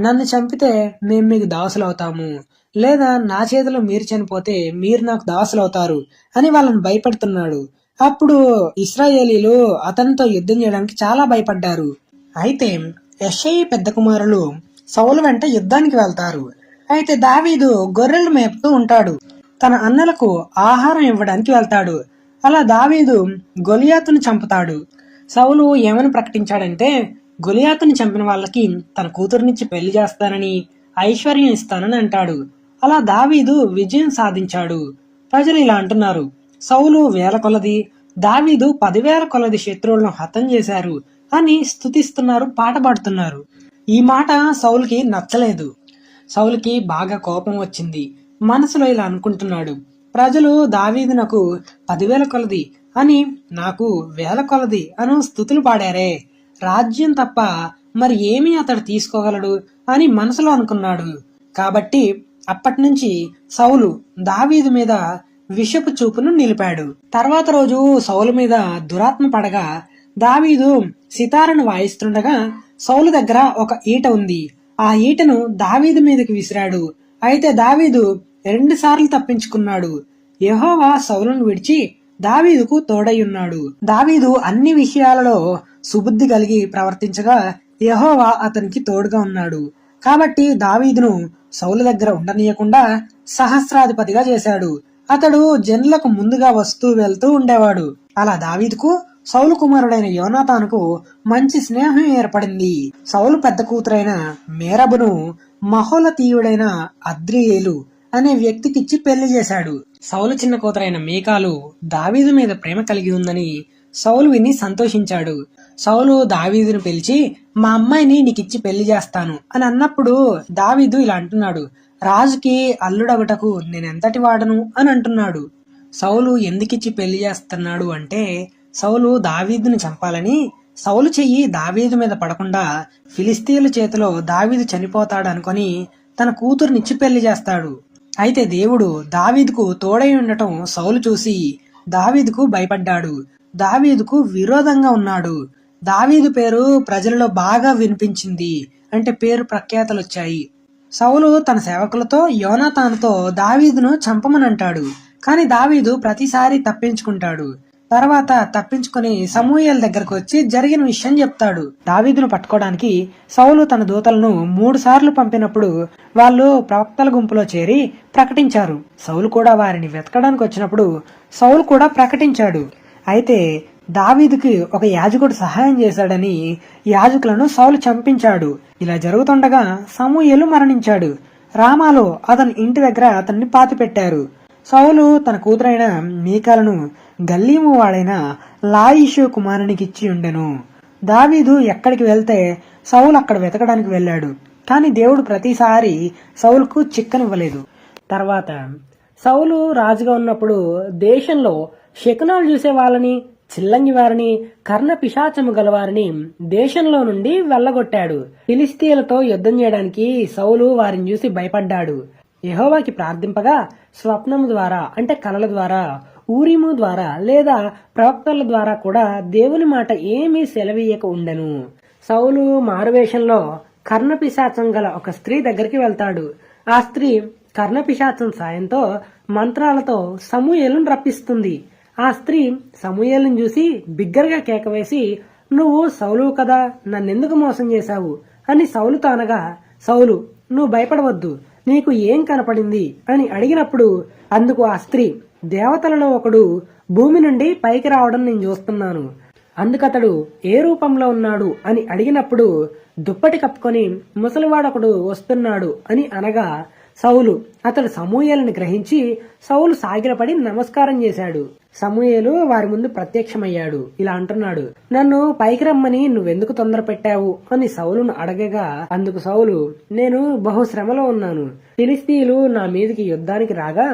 నన్ను చంపితే మేము మీకు దాసులవుతాము, లేదా నా చేతిలో మీరు చనిపోతే మీరు నాకు దాసులవుతారు అని వాళ్ళని భయపెడుతున్నాడు. అప్పుడు ఇశ్రాయేలీలు అతనితో యుద్ధం చేయడానికి చాలా భయపడ్డారు. అయితే యెష్షయి పెద్ద కుమారులు సౌలు వెంట యుద్ధానికి వెళ్తారు. అయితే దావీదు గొర్రెలు మేపుతూ ఉంటాడు. తన అన్నలకు ఆహారం ఇవ్వడానికి వెళ్తాడు. అలా దావీదు గొలియాతును చంపుతాడు. సౌలు ఏమని ప్రకటించాడంటే, గొలియాతుని చంపిన వాళ్ళకి తన కూతురునిచ్చి పెళ్లి చేస్తానని, ఐశ్వర్యం ఇస్తానని అంటాడు. అలా దావీదు విజయం సాధించాడు. ప్రజలు ఇలా అంటున్నారు: సౌలు 1000 కొలది, దావీదు 10,000 కొలది శత్రువులను హతం చేశారు అని స్తుతిస్తున్నారు, పాట పాడుతున్నారు. ఈ మాట సౌలుకి నచ్చలేదు. సౌలుకి బాగా కోపం వచ్చింది. మనసులో ఇలా అనుకుంటున్నాడు: ప్రజలు దావీదునకు 10,000 కొలది అని, నాకు 1000 కొలది అను స్తుతులు పాడారే, రాజ్యం తప్ప మరి ఏమీ అతడు తీసుకోగలడు అని మనసులో అనుకున్నాడు. కాబట్టి అప్పటి నుంచి సౌలు దావీదు మీద విషపు చూపును నిలిపాడు. తర్వాత రోజు సౌలు మీద దురాత్మ పడగా దావీదు సితారను వాయిస్తుండగా సౌలు దగ్గర ఒక ఈట ఉంది. ఆ ఈటను దావీదు మీదకి విసిరాడు. అయితే దావీదు 2 సార్లు తప్పించుకున్నాడు. యెహోవా సౌలును విడిచి దావీదుకు తోడై ఉన్నాడు. దావీదు అన్ని విషయాలలో సుబుద్ధి కలిగి ప్రవర్తించగా యెహోవా అతనికి తోడుగా ఉన్నాడు. కాబట్టి దావీదును సౌలు దగ్గర ఉండనీయకుండా సహస్రాధిపతిగా చేశాడు. అతడు జనులకు ముందుగా వస్తూ వెళ్తూ ఉండేవాడు. అలా దావీదుకు సౌలు కుమారుడైన యోనాతానుకు మంచి స్నేహం ఏర్పడింది. సౌలు పెద్ద కూతురైన మేరబును మహోలతీయుడైన అద్రియేలు అనే వ్యక్తికిచ్చి పెళ్లి చేశాడు. సౌలు చిన్న కూతురైన మీకాలు దావీదు మీద ప్రేమ కలిగి ఉందని సౌలు విని సంతోషించాడు. సౌలు దావీదును పిలిచి, మా అమ్మాయిని నీకిచ్చి పెళ్లి చేస్తాను అని అన్నప్పుడు దావీదు ఇలా అంటున్నాడు: రాజుకి అల్లుడగుటకు నేనెంతటి వాడను అని అంటున్నాడు. సౌలు ఎందుకిచ్చి పెళ్లి చేస్తున్నాడు అంటే, సౌలు దావీదును చంపాలని. సౌలు చెయ్యి దావీదు మీద పడకుండా ఫిలిస్తీయుల చేతిలో దావీదు చనిపోతాడు అనుకొని తన కూతురునిచ్చి పెళ్లి చేస్తాడు. అయితే దేవుడు దావీదుకు తోడై ఉండటం సౌలు చూసి దావీదుకు భయపడ్డాడు. దావీదుకు విరోధంగా ఉన్నాడు. దావీదు పేరు ప్రజలలో బాగా వినిపించింది. అంటే పేరు ప్రఖ్యాతలు వచ్చాయి. సౌలు తన సేవకులతో యోనాతానుతో దావీదును చంపమనంటాడు. కానీ దావీదు ప్రతిసారి తప్పించుకుంటాడు. తర్వాత తప్పించుకుని సమూయేలు దగ్గరకు వచ్చి జరిగిన విషయం చెప్తాడు. దావీదును పట్టుకోవడానికి సౌలు తన దూతలను 3 సార్లు పంపినప్పుడు వాళ్ళు ప్రవక్తల గుంపులో చేరి ప్రకటించారు. సౌలు కూడా వారిని వెతకడానికి వచ్చినప్పుడు సౌలు కూడా ప్రకటించాడు. అయితే దావీదుకి ఒక యాజకుడు సహాయం చేశాడని యాజకులను సౌలు చంపించాడు. ఇలా జరుగుతుండగా సమూయేలు మరణించాడు. రామాలో అతని ఇంటి దగ్గర అతన్ని పాతిపెట్టారు. సౌలు తన కూతురైన మీకాలను గల్లీము వాడైన లాయిషు కుమారునికి ఇచ్చి ఉండెను. దావీదు ఎక్కడికి వెళ్తే సౌలు అక్కడ వెతకడానికి వెళ్ళాడు. కానీ దేవుడు ప్రతిసారి సౌలుకు చిక్కనివ్వలేదు. తర్వాత సౌలు రాజుగా ఉన్నప్పుడు దేశంలో శకునాలు చూసే వాళ్ళని, చిల్లంగి వారిని, కర్ణ పిశాచము గలవారిని దేశంలో నుండి వెళ్ళగొట్టాడు. ఫిలిస్తీయులతో యుద్ధం చేయడానికి సౌలు వారిని చూసి భయపడ్డాడు. యెహోవాకి ప్రార్థింపగా స్వప్నము ద్వారా అంటే కలల ద్వారా, ఊరిము ద్వారా లేదా ప్రవక్తల ద్వారా కూడా దేవుని మాట ఏమీ సెలవీయక ఉండెను. సౌలు మారువేషంలో కర్ణపిశాచం గల ఒక స్త్రీ దగ్గరికి వెళ్తాడు. ఆ స్త్రీ కర్ణపిశాచం సాయంతో మంత్రాలతో సమూయేలును రప్పిస్తుంది. ఆ స్త్రీ సమూయేలును చూసి బిగ్గరగా కేకవేసి, నువ్వు సౌలు కదా, నన్నెందుకు మోసం చేశావు అని సౌలుతో అనగా, సౌలు నువ్వు భయపడవద్దు, నీకు ఏం కనపడింది అని అడిగినప్పుడు అందుకు ఆ స్త్రీ, దేవతలలో ఒకడు భూమి నుండి పైకి రావడం నేను చూస్తున్నాను, అందుకతడు ఏ రూపంలో ఉన్నాడు అని అడిగినప్పుడు దుప్పటి కప్పుకొని ముసలివాడొకడు వస్తున్నాడు అని అనగా సౌలు అతడు సమూయేలుని గ్రహించి సౌలు సాగిలపడి నమస్కారం చేశాడు. సమూయేలు వారి ముందు ప్రత్యక్షమయ్యాడు. ఇలా అంటున్నాడు, నన్ను పైకి రమ్మని నువ్వెందుకు తొందర పెట్టావు అని సౌలును అడగగా అందుకు సౌలు, నేను బహుశ్రమలో ఉన్నాను, ఫిలిస్తీయులు నా మీదికి యుద్ధానికి రాగా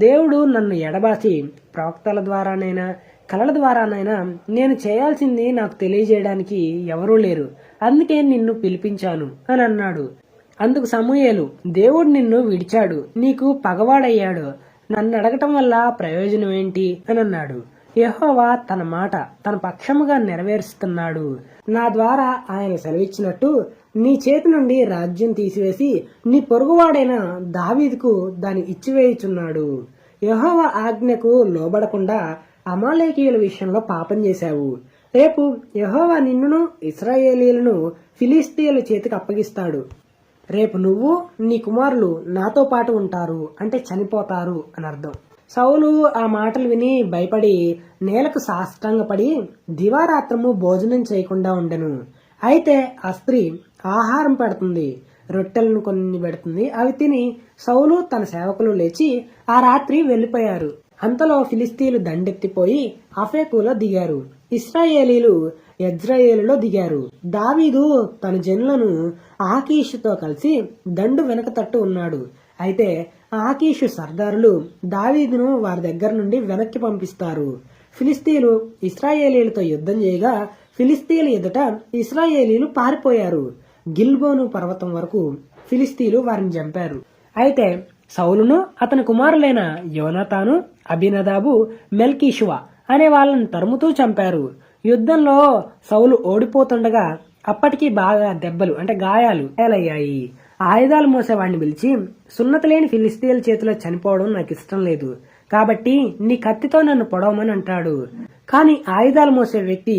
దేవుడు నన్ను ఎడబాసి ప్రవక్తల ద్వారానైనా కలల ద్వారానైనా నేను చేయాల్సింది నాకు తెలియజేయడానికి ఎవరూ లేరు, అందుకే నిన్ను పిలిపించాను అని అన్నాడు. అందుకు సమూయేలు, దేవుడు నిన్ను విడిచాడు, నీకు పగవాడయ్యాడు, నన్ను అడగటం వల్ల ప్రయోజనం ఏంటి అని అన్నాడు. యెహోవా తన మాట తన పక్షముగా నెరవేరుస్తున్నాడు, నా ద్వారా ఆయన సెలవిచ్చినట్టు నీ చేతి నుండి రాజ్యం తీసివేసి నీ పొరుగువాడైన దావీదుకు దాన్ని ఇచ్చివేయుచున్నాడు. యెహోవా ఆజ్ఞకు లోబడకుండా అమాలేకీయుల విషయంలో పాపం చేశావు. రేపు యెహోవా నిన్నును ఇశ్రాయేలీయులను ఫిలిస్తీయుల చేతికి అప్పగిస్తాడు. రేపు నువ్వు నీ కుమారులు నాతో పాటు ఉంటారు, అంటే చనిపోతారు అని అర్థం. సౌలు ఆ మాటలు విని భయపడి నేలకు సాష్టాంగపడి దివారాత్రము భోజనం చేయకుండా ఉండెను. అయితే ఆ స్త్రీ ఆహారం పెడుతుంది, రొట్టెలను కొన్ని పెడుతుంది. అవి తిని సౌలు తన సేవకులు లేచి ఆ రాత్రి వెళ్లిపోయారు. అంతలో ఫిలిస్తీయులు దండెత్తిపోయి అఫేకులో దిగారు. ఇశ్రాయేలీలు యజ్రెయేలులో దిగారు. దావీదు తన జనులను ఆకీషుతో కలిసి దండు వెనక తట్టు ఉన్నాడు. అయితే ఆకీషు సర్దారులు దావీదును వారి దగ్గర నుండి వెనక్కి పంపిస్తారు. ఫిలిస్తీయులు ఇశ్రాయేలీలతో యుద్ధం చేయగా ఫిలిస్తీయుల ఎదుట ఇశ్రాయేలీలు పారిపోయారు. గిల్బోను పర్వతం వరకు ఫిలిస్తీయులు వారిని చంపారు. అయితే సౌలును అతని కుమారులైన యోనాతాను, అబినదాబు, మెల్కీషువా అనే వాళ్ళని తరుముతూ చంపారు. యుద్ధంలో సౌలు ఓడిపోతుండగా అప్పటికి బాగా దెబ్బలు అంటే గాయాలు అయ్యాయి. ఆయుధాలు మోసేవాడిని పిలిచి, సున్నతి లేని ఫిలిస్తీయుల చేతిలో చనిపోవడం నాకు ఇష్టం లేదు, కాబట్టి నీ కత్తితో నన్ను పొడవమని అంటాడు. కానీ ఆయుధాలు మోసే వ్యక్తి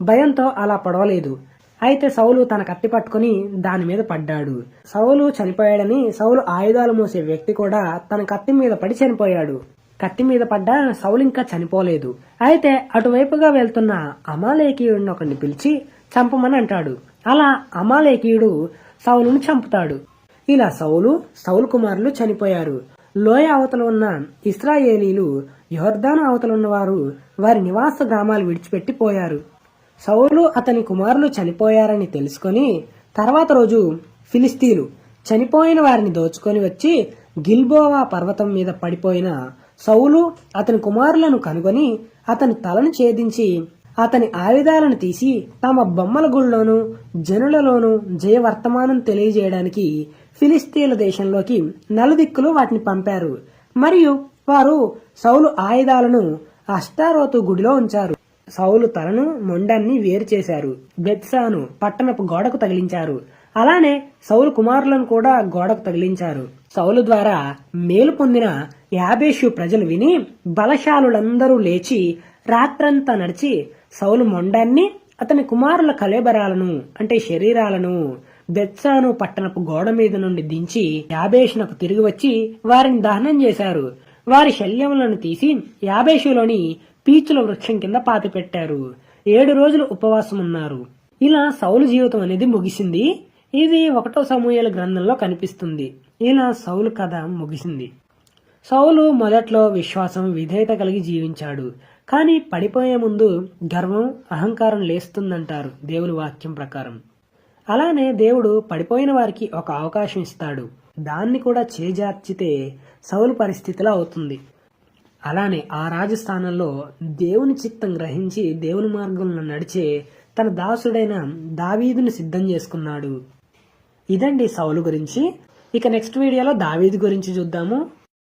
భయంతో అలా పొడవలేదు. అయితే సౌలు తన కత్తి పట్టుకుని దాని మీద పడ్డాడు. సౌలు చనిపోయాడని సౌలు ఆయుధాలు మోసే వ్యక్తి కూడా తన కత్తి మీద పడి చనిపోయాడు. కత్తి మీద పడ్డా సౌలు ఇంకా చనిపోలేదు. అయితే అటువైపుగా వెళ్తున్న అమాలేకీయుడిని ఒకరిని పిలిచి చంపమని అంటాడు. అలా అమాలేకీయుడు సౌలును చంపుతాడు. ఇలా సౌలు కుమారులు చనిపోయారు. లోయ అవతల ఉన్న ఇశ్రాయేలీలు యొర్దాను అవతల ఉన్నవారు వారి నివాస గ్రామాలు విడిచిపెట్టి పోయారు. సౌలు అతని కుమారులు చనిపోయారని తెలుసుకొని తర్వాత రోజు ఫిలిస్తీయులు చనిపోయిన వారిని దోచుకొని వచ్చి గిల్బోవా పర్వతం మీద పడిపోయిన సౌలు అతని కుమారులను కనుగొని అతని తలను ఛేదించి అతని ఆయుధాలను తీసి తమ బొమ్మల గుళ్ళలోనూ జనులలోనూ జయవర్తమానం తెలియజేయడానికి ఫిలిస్తీన్ల దేశంలోకి నలుదిక్కులు వాటిని పంపారు. మరియు వారు సౌలు ఆయుధాలను అష్టారోతు గుడిలో ఉంచారు. సౌలు తలను మొండాన్ని వేరు చేశారు. బెత్సాను పట్టణపు గోడకు తగిలించారు. అలానే సౌలు కుమారులను కూడా గోడకు తగిలించారు. సౌలు ద్వారా మేలు పొందిన యాబేషు ప్రజలు విని బలశాలులందరూ లేచి రాత్రంతా నడిచి సౌలు మొండాన్ని అతని కుమారుల కళేబరాలను అంటే శరీరాలను బెత్సాను పట్టణపు గోడ మీద నుండి దించి యాబేషునకు తిరిగి వచ్చి వారిని దహనం చేశారు. వారి శల్యములను తీసి యాబేషులోని పీచుల వృక్షం కింద పాతిపెట్టారు. 7 రోజులు ఉపవాసం ఉన్నారు. ఇలా సౌలు జీవితం అనేది ముగిసింది. ఇది 1వ సమూయేలు గ్రంథంలో కనిపిస్తుంది. ఇలా సౌలు కథ ముగిసింది. సౌలు మొదట్లో విశ్వాసం విధేయత కలిగి జీవించాడు. కానీ పడిపోయే ముందు గర్వం అహంకారం లేస్తుందంటారు దేవుని వాక్యం ప్రకారం. అలానే దేవుడు పడిపోయిన వారికి ఒక అవకాశం ఇస్తాడు. దాన్ని కూడా చేజార్చితే సౌలు పరిస్థితిలో అవుతుంది. అలానే ఆ రాజస్థానంలో దేవుని చిత్తం గ్రహించి దేవుని మార్గంలో నడిచే తన దాసుడైన దావీదుని సిద్ధం చేసుకున్నాడు. ఇదండి సౌలు గురించి. ఇక నెక్స్ట్ వీడియోలో దావీదు గురించి చూద్దాము.